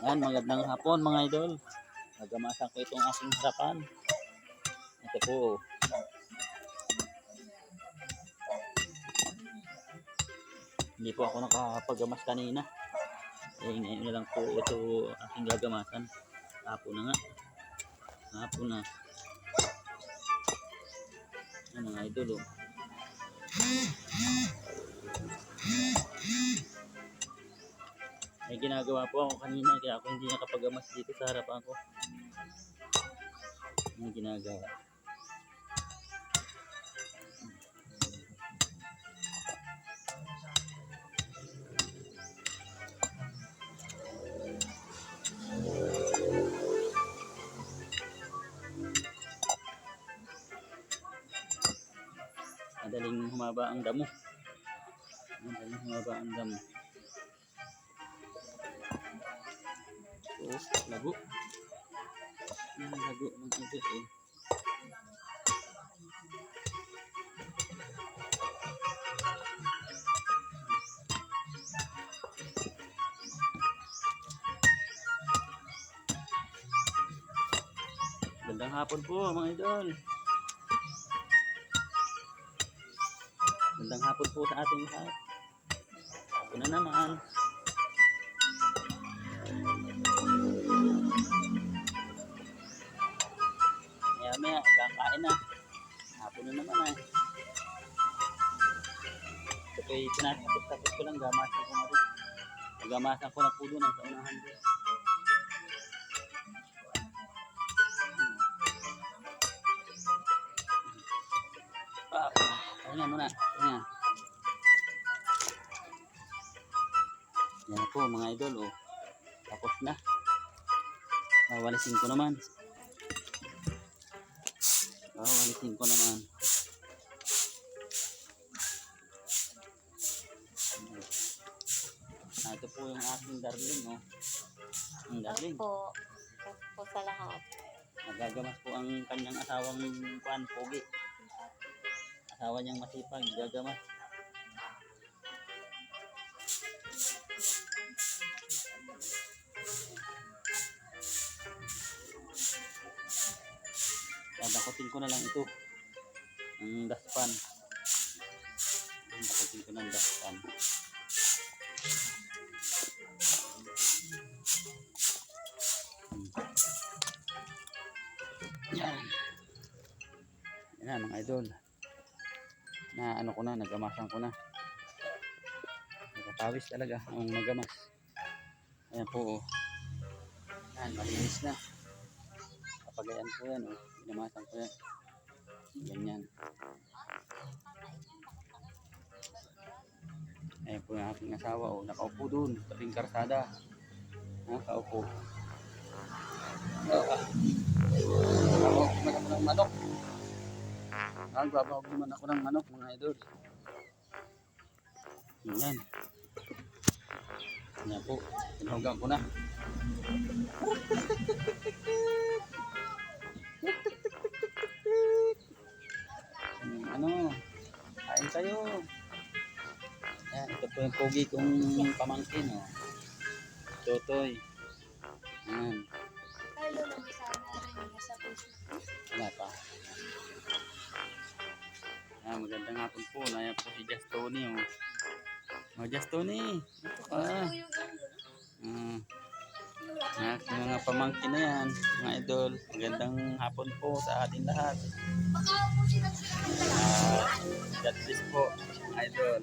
Yan, magandang hapon mga idol. Nagamasan ko itong aking harapan. Ito po. Hindi po ako nakapagamas kanina. Ngayon na lang po ito aking gagamasan. Hapon na nga. Hapon na. Yan mga idol. Oh. May ginagawa po ako kanina kaya ako hindi nakapagamas dito sa harapan ko. May ginagawa. Madaling humaba ang damo. Madaling humaba ang damo. So, lago. Lago ng ito eh. Magandang hapon po mga idol. Magandang hapon po sa ating lahat. Hapon na naman. Maya kakain na. Hapon na naman eh. Ito po'y tinatapos ko lang. Gamasan ko na rin. Gamasan ko na po doon ang saunahan doon. Pahinga muna. Pahinga. Yan po mga idol. Oh. Tapos na. Wawalisin ko naman. Wawalisin ko naman. Ito po yung aking darling. Oh. Ang darling. Po sa lahat. Magagamas po ang kanyang asawang pogi. Asawa niyang masipag, gagamas. Dakutin ko na lang ito. Ang daspan. Dakutin ko ng daspan. Yan. Yan mga idol. Na ano ko na, nagamasan ko na. Nagpapawis talaga ang magamas. Ayan po. Yan, malinis na. Kapag ayan po yan, ginamasan ko yan. Ganyan. Ayan po yung aking asawa. Nakaupo dun, tabing karsada. Nakaupo. Babawag naman ako ng manok. Babawag naman ako ng manok mga idol. Yan. Yan po. Tinawagan ko na. Kain kayo. Yan, ito po yung pogi kong pamangkin. Oh. Totoy. Yan. Wala pa. Magandang hapon po. Naya po si Just Tony. Oh, Just Tony. Ito ka. Mga pamangkin na yan. Mga idol. Magandang hapon po sa ating lahat. God bless po. Idol.